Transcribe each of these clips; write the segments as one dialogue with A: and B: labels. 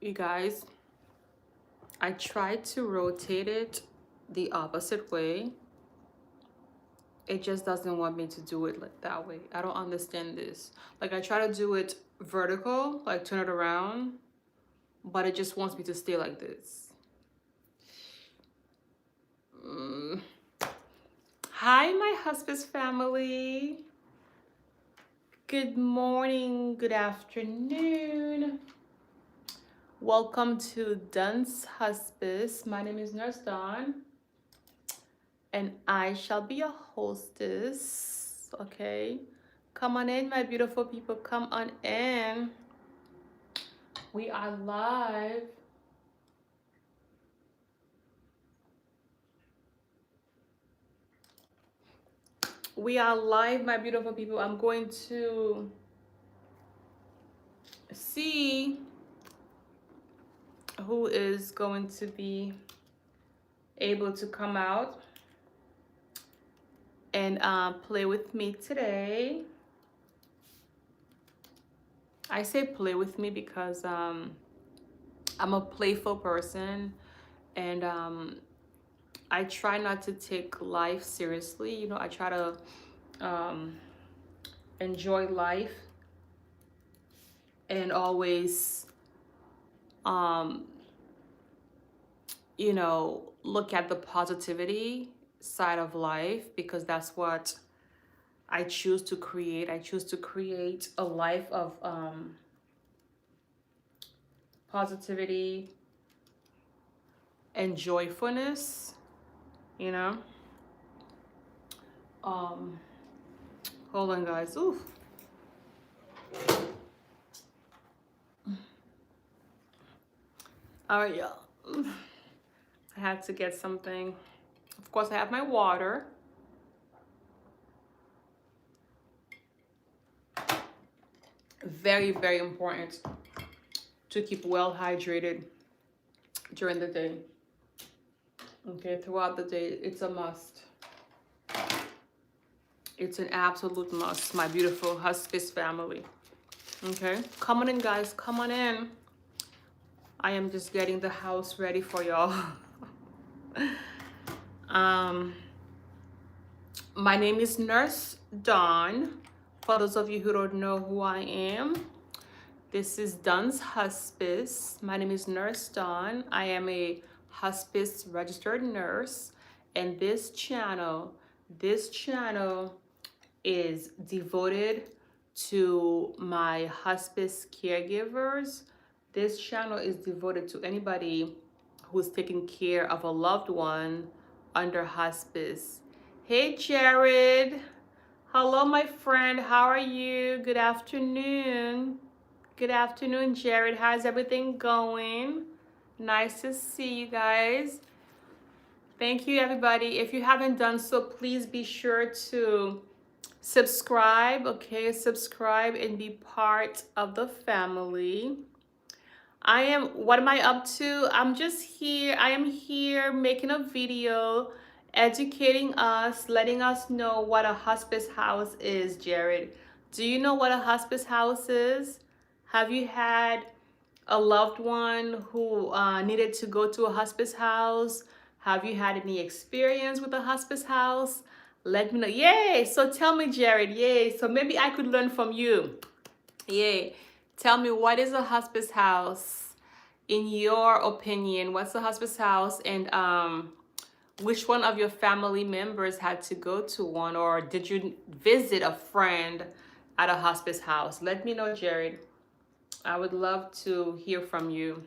A: You guys, I tried to rotate it the opposite way. It just doesn't want me to do it like that way. I don't understand this. Like I try to do it vertical, like turn it around, but it just wants me to stay like this. Mm. Hi, my hospice family. Good morning, good afternoon. Welcome to DunsHospice. My name is Nurse Dawn, and I shall be your hostess. Okay, come on in, my beautiful people. Come on in. We are live. We are live, my beautiful people. I'm going to see who is going to be able to come out and play with me today. I say play with me because I'm a playful person, and I try not to take life seriously. You know, I try to um, enjoy life and always, um, you know, look at the positivity side of life, because that's what I choose to create. I choose to create a life of positivity and joyfulness, you know. Um, Hold on, guys. Oof. All right, y'all. I had to get something. Of course, I have my water. Very, very important to keep well hydrated during the day. Okay, throughout the day, it's a must. It's an absolute must, my beautiful hospice family. Okay, come on in, guys. Come on in. I am just getting the house ready for y'all. My name is Nurse Dawn. For those of you who don't know who I am, this is DunsHospice. My name is Nurse Dawn. I am a hospice registered nurse, and this channel is devoted to my hospice caregivers. This channel is devoted to anybody who's taking care of a loved one under hospice. Hey, Jared. Hello, my friend. How are you? Good afternoon. Good afternoon, Jared. How's everything going? Nice to see you guys. Thank you, everybody. If you haven't done so, please be sure to subscribe. Okay, subscribe and be part of the family. What am I up to? I'm just here. I am here making a video, educating us, letting us know what a hospice house is, Jared. Do you know what a hospice house is? Have you had a loved one who needed to go to a hospice house? Have you had any experience with a hospice house? Let me know. Yay! So tell me, Jared. Yay! So maybe I could learn from you. Yay! Tell me, what is a hospice house? In your opinion, what's a hospice house? And which one of your family members had to go to one, or did you visit a friend at a hospice house? Let me know, Jared. I would love to hear from you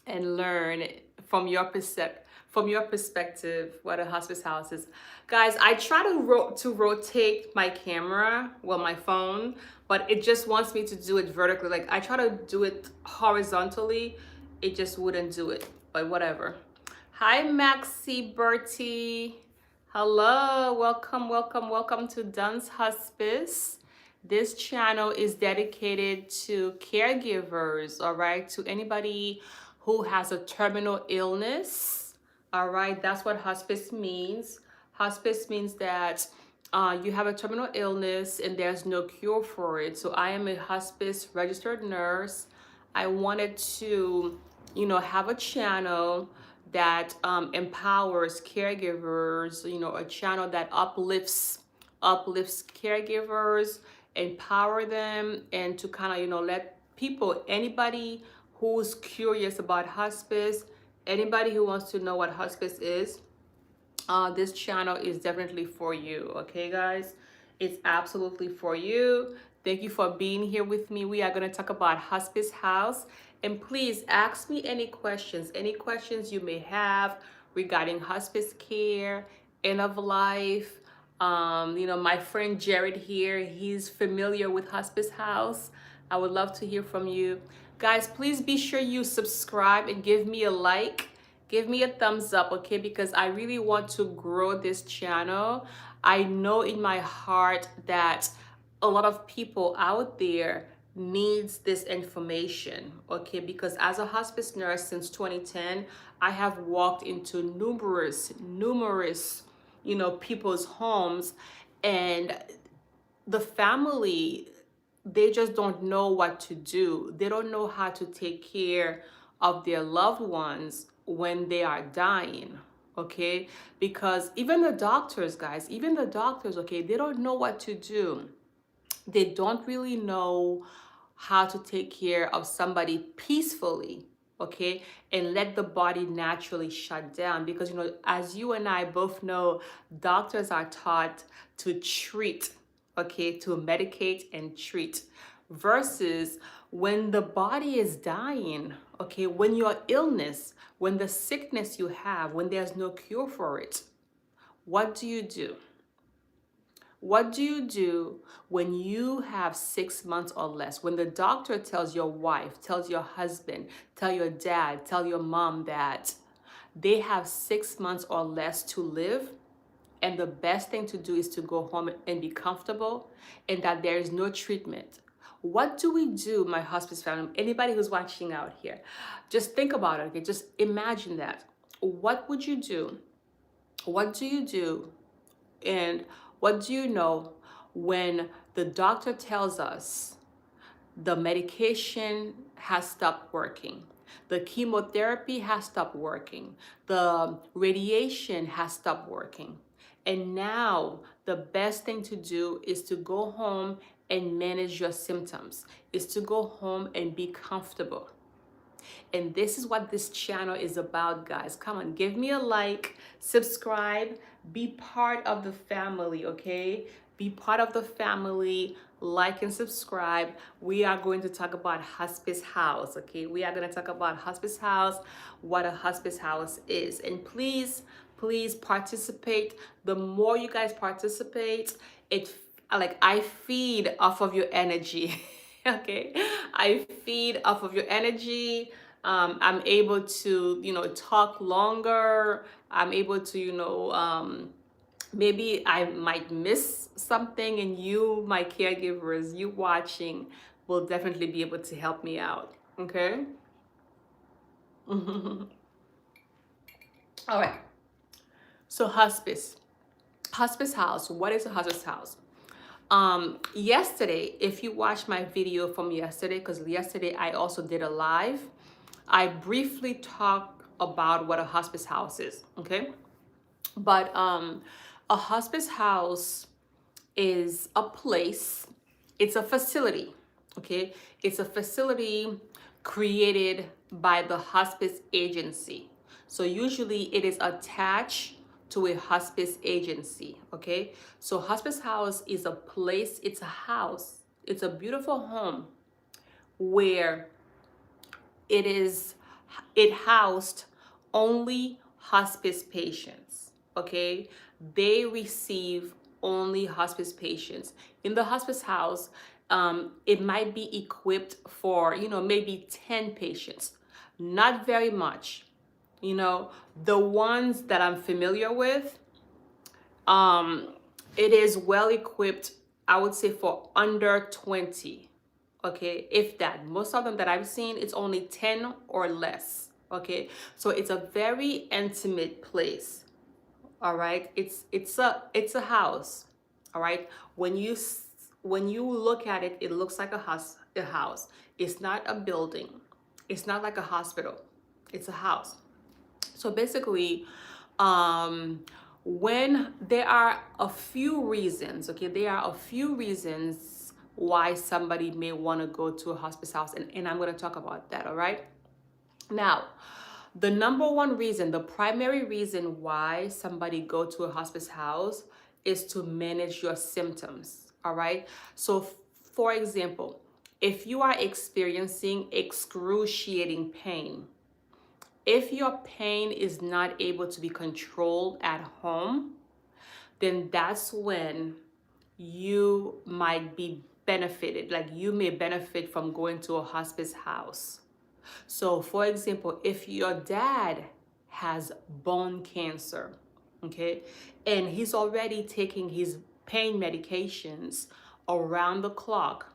A: and learn from your perspective what a hospice house is. Guys, I try to rotate my camera, well, my phone, but it just wants me to do it vertically. Like I try to do it horizontally, it just wouldn't do it, but whatever. Hi, Maxie Bertie. Hello, welcome to DunsHospice. This channel is dedicated to caregivers, all right, to anybody who has a terminal illness, all right. That's what hospice means. Hospice means that you have a terminal illness and there's no cure for it. So I am a hospice registered nurse. I wanted to, have a channel that empowers caregivers, a channel that uplifts caregivers, empower them, and to kind of, let people, anybody who's curious about hospice, anybody who wants to know what hospice is, this channel is definitely for you. Okay, guys, it's absolutely for you. Thank you for being here with me. We are going to talk about Hospice House, and please ask me any questions you may have regarding hospice care, end of life. My friend Jared here, he's familiar with Hospice House. I would love to hear from you guys. Please be sure you subscribe and give me a like. Give me a thumbs up, okay? Because I really want to grow this channel. I know in my heart that a lot of people out there needs this information, okay? Because as a hospice nurse since 2010, I have walked into numerous, people's homes, and the family, they just don't know what to do. They don't know how to take care of their loved ones when they are dying, okay? Because even the doctors, guys, okay, they don't know what to do. They don't really know how to take care of somebody peacefully, okay, and let the body naturally shut down. Because, as you and I both know, doctors are taught to treat, okay, to medicate and treat, versus when the body is dying, okay, when your illness, when the sickness you have, when there's no cure for it, what do you do? What do you do when you have 6 months or less? When the doctor tells your wife, tells your husband, tell your dad, tell your mom that they have 6 months or less to live, and the best thing to do is to go home and be comfortable, and that there is no treatment. What do we do, my hospice family? Anybody who's watching out here, just think about it, okay? Just imagine that. What would you do? What do you do? And what do you know when the doctor tells us the medication has stopped working, the chemotherapy has stopped working, the radiation has stopped working, and now the best thing to do is to go home and manage your symptoms, is to go home and be comfortable. And this is what this channel is about, guys. Come on, give me a like, subscribe, be part of the family, okay? Be part of the family, like and subscribe. We are going to talk about Hospice House, okay? We are going to talk about Hospice House, what a Hospice House is. And please participate. The more you guys participate, I feed off of your energy. Okay, I feed off of your energy. I'm able to talk longer. I'm able to maybe I might miss something, and you, my caregivers, you watching, will definitely be able to help me out. Okay. All right. So hospice house. What is a hospice house? Yesterday, if you watch my video from yesterday, because yesterday I also did a live, I briefly talked about what a hospice house is, okay? But a hospice house is a place, it's a facility, okay? It's a facility created by the hospice agency. So usually it is attached to a hospice agency, okay? So hospice house is a place, it's a house, it's a beautiful home where it housed only hospice patients, okay? They receive only hospice patients. In the hospice house, it might be equipped for, maybe 10 patients, not very much. The ones that I'm familiar with, it is well equipped, I would say, for under 20, okay, if that. Most of them that I've seen, it's only 10 or less, okay? So it's a very intimate place, all right? It's a house, all right? When you look at it, it looks like a house. It's not a building, It's not like a hospital, it's a house. So basically, um, when there are a few reasons, okay, there are a few reasons why somebody may want to go to a hospice house, and I'm going to talk about that, all right? Now, the number one reason, the primary reason why somebody go to a hospice house is to manage your symptoms, all right? So for example, if you are experiencing excruciating pain, if your pain is not able to be controlled at home, then that's when you might be benefited. Like you may benefit from going to a hospice house. So, for example, if your dad has bone cancer, okay, and he's already taking his pain medications around the clock,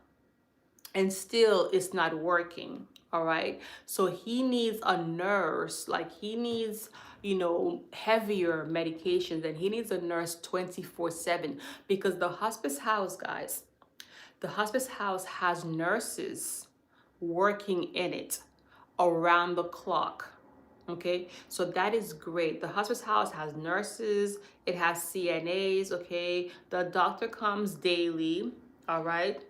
A: and still it's not working, all right, so he needs a nurse, like he needs, you know, heavier medications, and he needs a nurse 24/7, because the hospice house, guys, the hospice house has nurses working in it around the clock. Okay, so that is great. The hospice house has nurses, it has CNAs. Okay, the doctor comes daily, all right.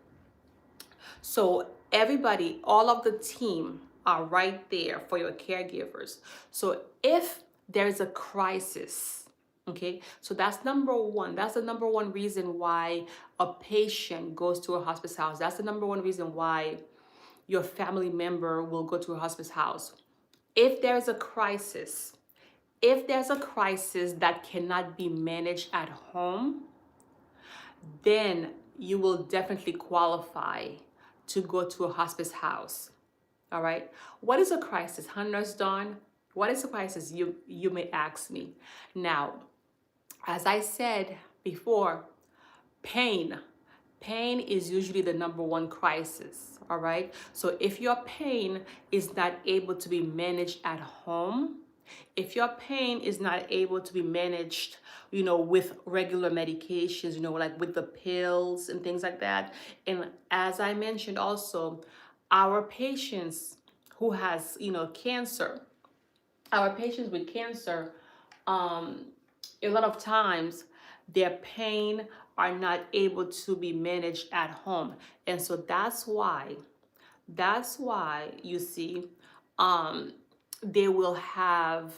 A: So everybody, all of the team are right there for your caregivers. So if there's a crisis, okay, so that's number one. That's the number one reason why a patient goes to a hospice house. That's the number one reason why your family member will go to a hospice house. If there's a crisis, if there's a crisis that cannot be managed at home, then you will definitely qualify to go to a hospice house. All right. What is a crisis, huh, Nurse Dawn? What is a crisis? You may ask me. Now, as I said before, pain. Pain is usually the number one crisis. All right. So if your pain is not able to be managed at home, if your pain is not able to be managed, you know, with regular medications, you know, like with the pills and things like that. And as I mentioned also, our patients who has, you know, cancer, our patients with cancer, a lot of times their pain are not able to be managed at home. And so that's why you see, they will have,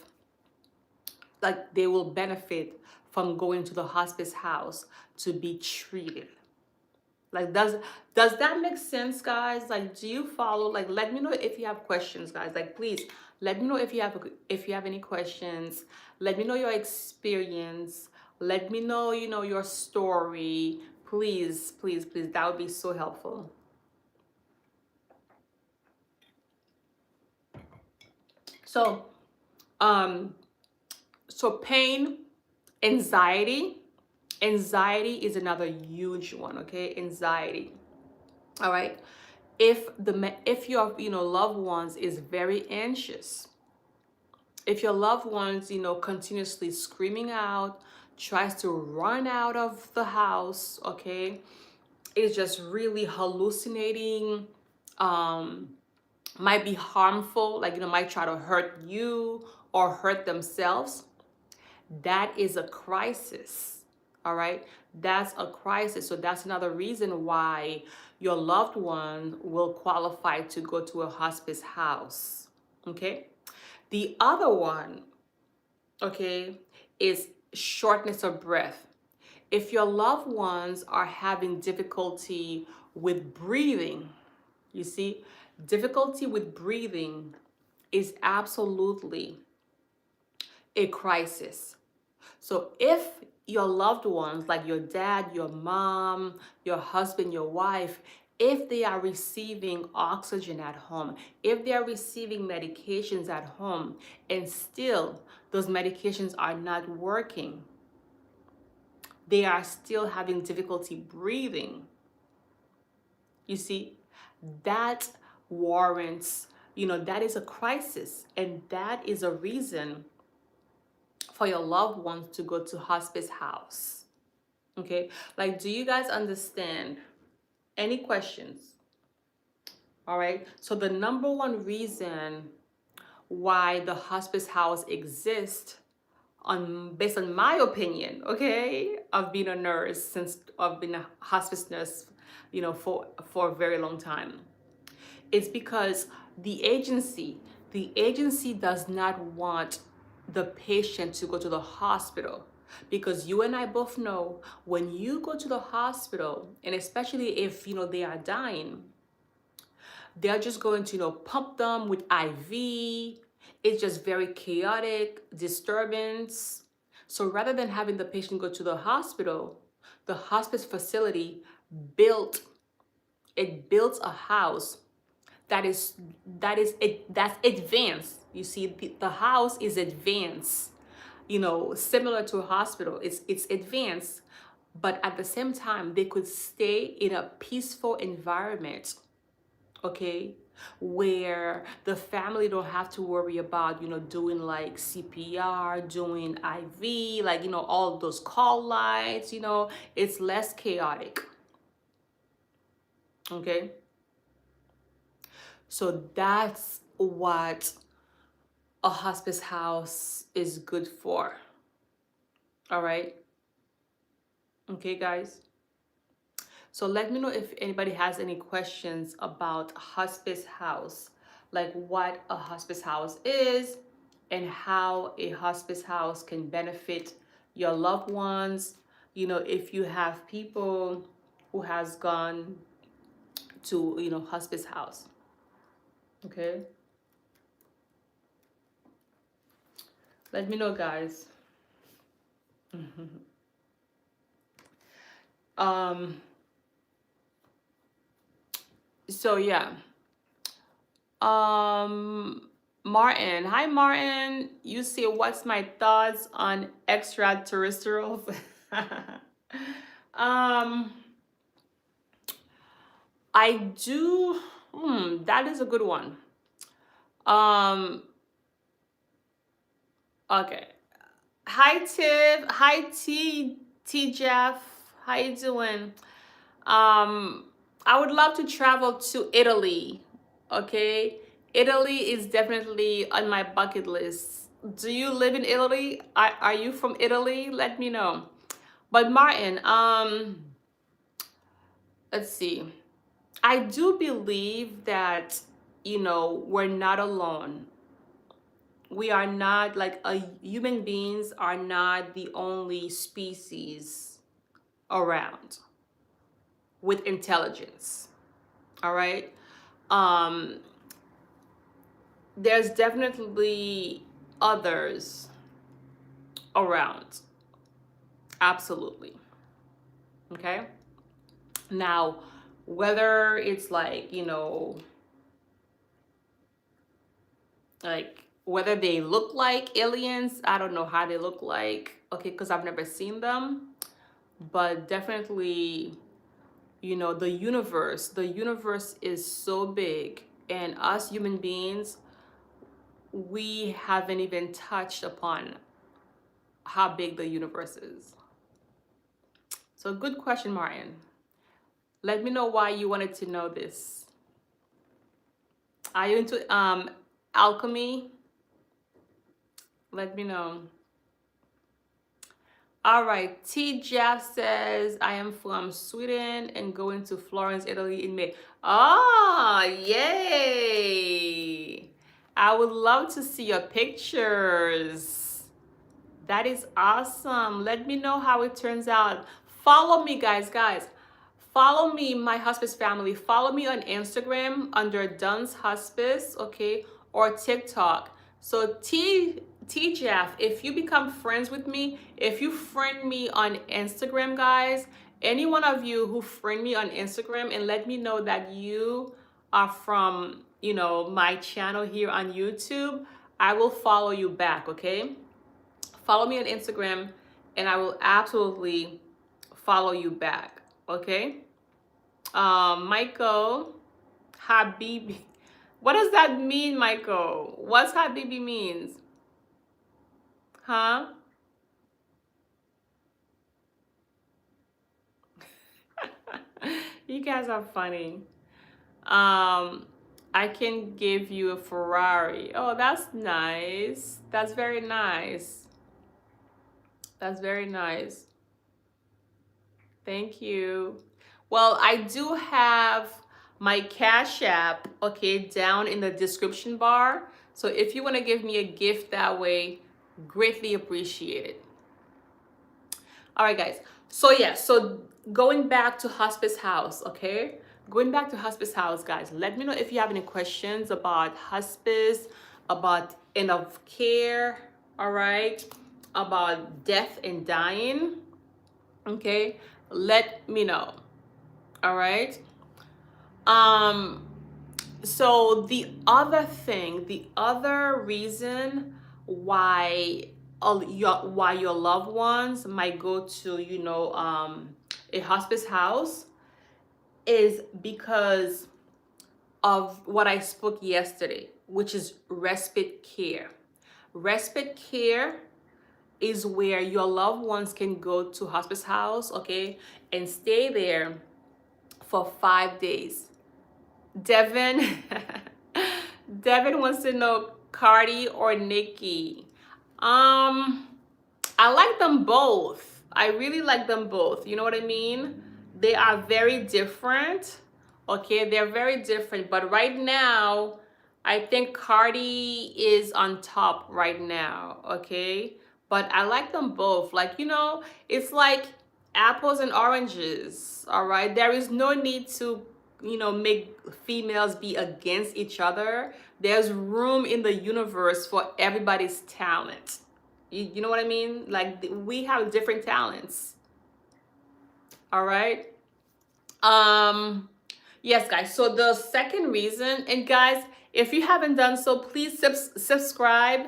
A: like they will benefit from going to the hospice house to be treated. Like, does that make sense, guys? Like, do you follow? Like, let me know if you have questions, guys. Like, please let me know if you have any questions. Let me know your experience. Let me know, you know, your story. Please, please, please. That would be so helpful. So, um, so pain, anxiety. Anxiety is another huge one. Okay, anxiety. All right. If your, you know, loved ones is very anxious, if your loved ones, you know, continuously screaming out, tries to run out of the house, okay, is just really hallucinating, um might be harmful, like, you know, might try to hurt you or hurt themselves, that is a crisis. All right, that's a crisis. So that's another reason why your loved one will qualify to go to a hospice house. Okay, the other one, okay, is shortness of breath. If your loved ones are having difficulty with breathing, you see, difficulty with breathing is absolutely a crisis. So if your loved ones, like your dad, your mom, your husband, your wife, if they are receiving oxygen at home, if they are receiving medications at home, and still those medications are not working, they are still having difficulty breathing, you see, that warrants, you know, that is a crisis, and that is a reason for your loved ones to go to hospice house. Okay, like, do you guys understand? Any questions? All right. So the number one reason why the hospice house exists, based on my opinion, okay, of being a nurse, since I've been a hospice nurse, for a very long time, it's because the agency the agency does not want the patient to go to the hospital, because you and I both know, when you go to the hospital, and especially if they are dying, they're just going to pump them with IV. It's just very chaotic disturbance. So rather than having the patient go to the hospital, the hospice facility built built a house that's advanced. You see, the house is advanced, similar to a hospital. It's advanced, but at the same time they could stay in a peaceful environment, okay, where the family don't have to worry about doing like CPR, doing IV, like all those call lights. It's less chaotic, okay. So that's what a hospice house is good for. All right. Okay, guys. So let me know if anybody has any questions about hospice house, like what a hospice house is and how a hospice house can benefit your loved ones. If you have people who has gone to, hospice house. Okay. Let me know, guys. Um, so yeah. Martin. Hi, Martin. You see, what's my thoughts on extraterrestrials? um, I do. That is a good one. Um, okay. Hi, Tiff. Hi, T Jeff. How you doing? I would love to travel to Italy. Okay, Italy is definitely on my bucket list. Do you live in Italy? Are you from Italy? Let me know. But Martin, let's see. I do believe that we're not alone. We are not, like, human beings are not the only species around with intelligence. All right. Um, there's definitely others around. Absolutely. Okay. Now, whether it's like, like whether they look like aliens, I don't know how they look like. Okay, because I've never seen them. But definitely, the universe is so big, and us human beings, we haven't even touched upon how big the universe is. So good question, Martin. Let me know why you wanted to know this. Are you into alchemy? Let me know. All right. T. Jeff says, I am from Sweden and going to Florence, Italy in May. Oh, yay. I would love to see your pictures. That is awesome. Let me know how it turns out. Follow me, guys. Follow me, my hospice family. Follow me on Instagram under DunsHospice, okay, or TikTok. So Jeff, if you become friends with me, if you friend me on Instagram, guys, any one of you who friend me on Instagram and let me know that you are from, my channel here on YouTube, I will follow you back, okay? Follow me on Instagram and I will absolutely follow you back, okay? Michael, Habibi. What does that mean, Michael? What's Habibi means? Huh? You guys are funny. I can give you a Ferrari. Oh, that's nice. That's very nice. That's very nice. Thank you. Well, I do have my Cash App, okay, down in the description bar. So if you want to give me a gift that way, greatly appreciate it. All right, guys. So yeah, so going back to Hospice House, okay? Going back to Hospice House, guys, let me know if you have any questions about hospice, about end of care, all right? About death and dying, okay? Let me know, all right? Um, so the other reason why why your loved ones might go to, you know, a hospice house is because of what I spoke yesterday, which is respite care. Respite care is where your loved ones can go to hospice house, okay, and stay there for 5 days. Devin, Devin wants to know Cardi or Nikki. I like them both. I really like them both. You know what I mean? They are very different. Okay, they're very different. But right now, I think Cardi is on top right now. Okay, but I like them both. Like, you know, it's like apples and oranges. All right, there is no need to, you know, make females be against each other. There's room in the universe for everybody's talent. You know what I mean? Like, we have different talents. All right. Yes, guys. So the second reason, and guys, if you haven't done so, please subscribe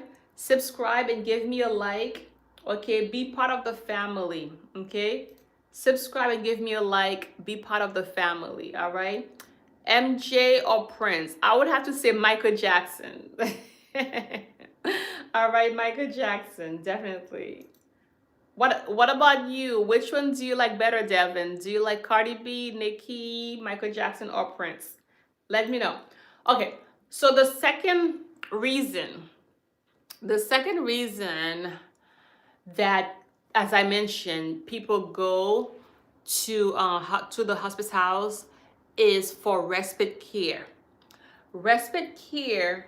A: and give me a like. Okay, be part of the family. Okay, subscribe and give me a like. Be part of the family. All right. MJ or Prince? I would have to say Michael Jackson. All right, Michael Jackson, definitely. What about you? Which one do you like better, Devin? Do you like Cardi B, Nicki, Michael Jackson, or Prince? Let me know. Okay, so the second reason that, as I mentioned, people go to the hospice house is for respite care. Respite care,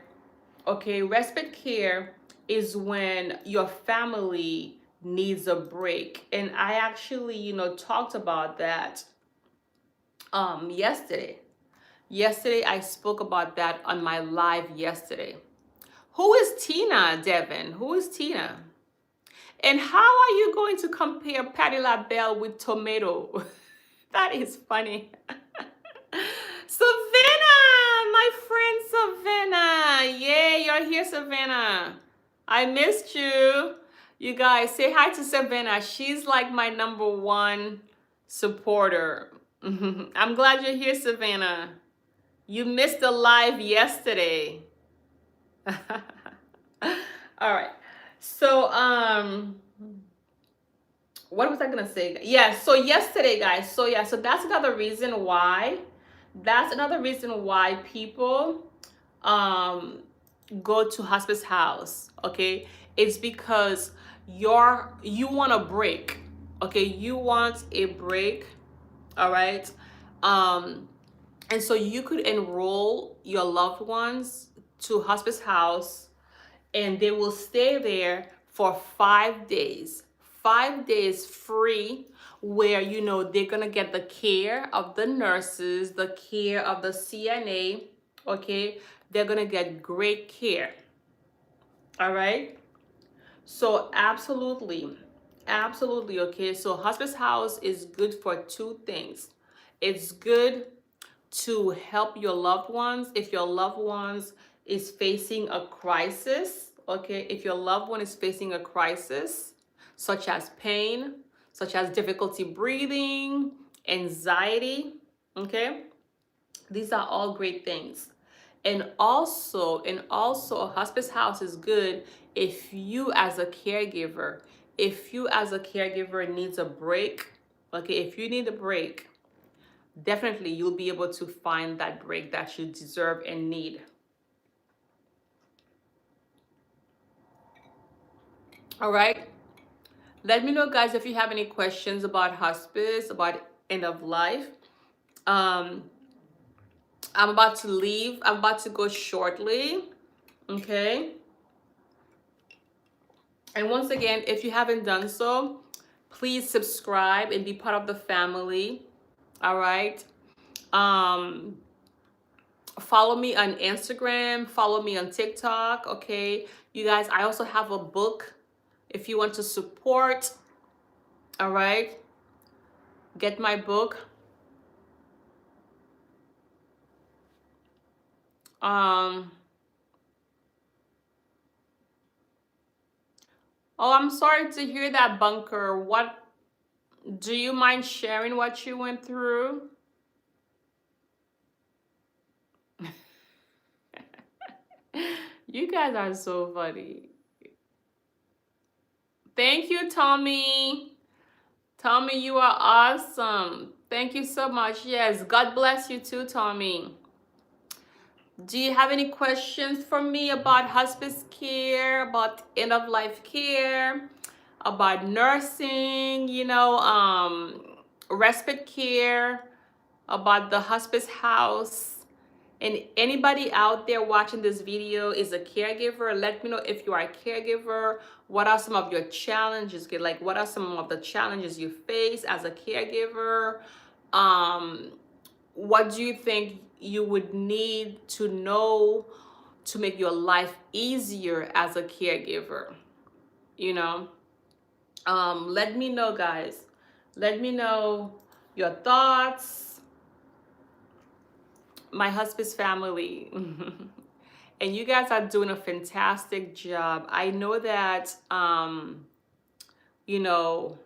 A: okay, respite care is when your family needs a break. And I actually, you know, talked about that yesterday. Yesterday, I spoke about that on my live yesterday. Who is Tina, Devin? Who is Tina? And how are you going to compare Patti LaBelle with tomato? That is funny. Savannah, my friend Savannah. Yeah, you're here, Savannah. I missed you. You guys, say hi to Savannah. She's like my #1 supporter. I'm glad you're here, Savannah. You missed the live yesterday. All right. So, what was I gonna say? Yeah, so yesterday, guys. So yeah, so that's another reason why. That's another reason why people go to hospice house. Okay, it's because you want a break. Okay, you want a break. All right. And so you could enroll your loved ones to hospice house, and they will stay there for 5 days. 5 days free, where, you know, they're gonna get the care of the nurses, the care of the CNA. Okay, they're gonna get great care. All right. So absolutely, absolutely. Okay, so hospice house is good for two things. It's good to help your loved ones if your loved ones is facing a crisis. Okay, if your loved one is facing a crisis, such as pain, such as difficulty breathing, anxiety. Okay, these are all great things. And also a hospice house is good if you as a caregiver, needs a break. Okay, if you need a break, definitely you'll be able to find that break that you deserve and need. All right. Let me know, guys, if you have any questions about hospice, about end of life. Um, I'm about to leave. I'm about to go shortly. Okay. And once again, if you haven't done so, please subscribe and be part of the family. All right. Um, follow me on Instagram, follow me on TikTok. Okay. You guys, I also have a book if you want to support. All right. Get my book. Um, oh, I'm sorry to hear that, Bunker. What do you mind sharing what you went through? You guys are so funny. Thank you, Tommy. Tommy, you are awesome. Thank you so much. Yes, God bless you too, Tommy. Do you have any questions for me about hospice care, about end of life care, about nursing, respite care, about the hospice house? And anybody out there watching this video is a caregiver. Let me know if you are a caregiver. What are some of your challenges? Like, what are some of the challenges you face as a caregiver? What do you think you would need to know to make your life easier as a caregiver? You know, let me know, guys. Let me know your thoughts, my hospice family. And you guys are doing a fantastic job. I know that, you know,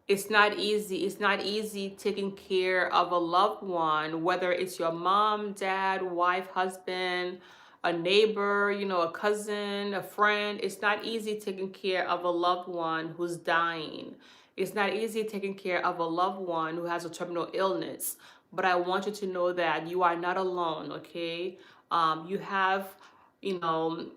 A: it's not easy. It's not easy taking care of a loved one, whether it's your mom, dad, wife, husband, a neighbor, a cousin, a friend. It's not easy taking care of a loved one who's dying. It's not easy taking care of a loved one who has a terminal illness. But I want you to know that you are not alone, okay? You have, you know,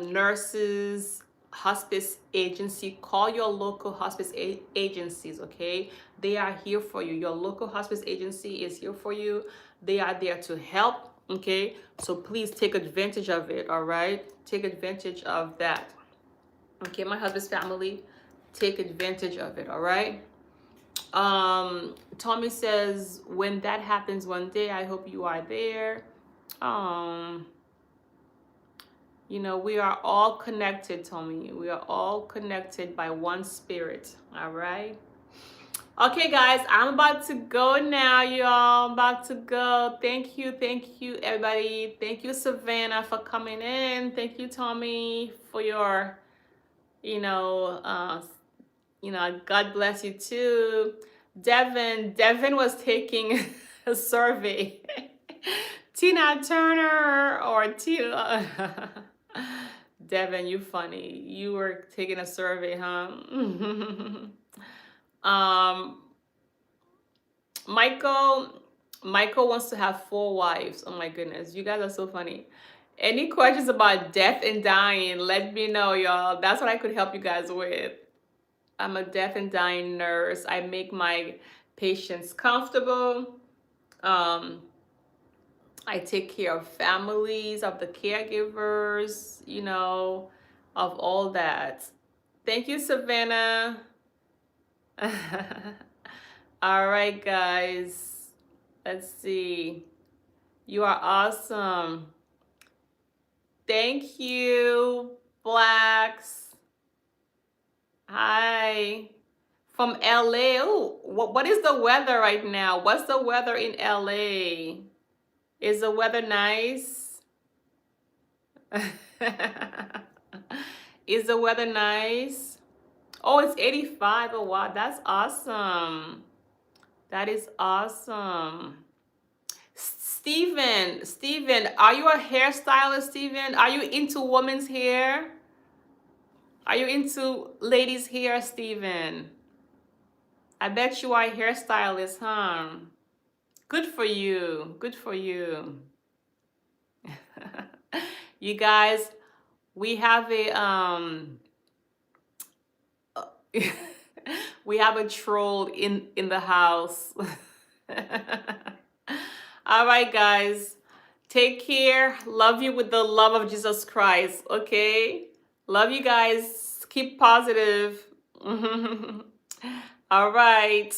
A: nurses, hospice agency. Call your local hospice agencies, okay? They are here for you. Your local hospice agency is here for you. They are there to help, okay? So please take advantage of it, all right? Take advantage of that, okay? My hospice family, take advantage of it, all right? Tommy says, when that happens one day, I hope you are there. We are all connected, Tommy. We are all connected by one spirit. All right. Okay, guys, I'm about to go now, y'all. I'm about to go. Thank you, everybody. Thank you, Savannah, for coming in. Thank you, Tommy, for your, God bless you too. Devin was taking a survey. Tina Turner or Tina. Devin, you funny. You were taking a survey, huh? Michael wants to have 4 wives. Oh my goodness, you guys are so funny. Any questions about death and dying, let me know, y'all. That's what I could help you guys with. I'm a death and dying nurse. I make my patients comfortable. I take care of families, of the caregivers, of all that. Thank you, Savannah. All right, guys. Let's see. You are awesome. Thank you, Blacks. Hi. From LA. Oh, what is the weather right now? What's the weather in LA? Is the weather nice? Is the weather nice? Oh, it's 85. Oh, wow. That's awesome. That is awesome. Steven, are you a hairstylist, Steven? Are you into women's hair? Are you into ladies' hair, Steven? I bet you are a hairstylist, huh? Good for you. Good for you. You guys, we have a we have a troll in the house. All right, guys. Take care. Love you with the love of Jesus Christ. Okay? Love you guys. Keep positive. All right.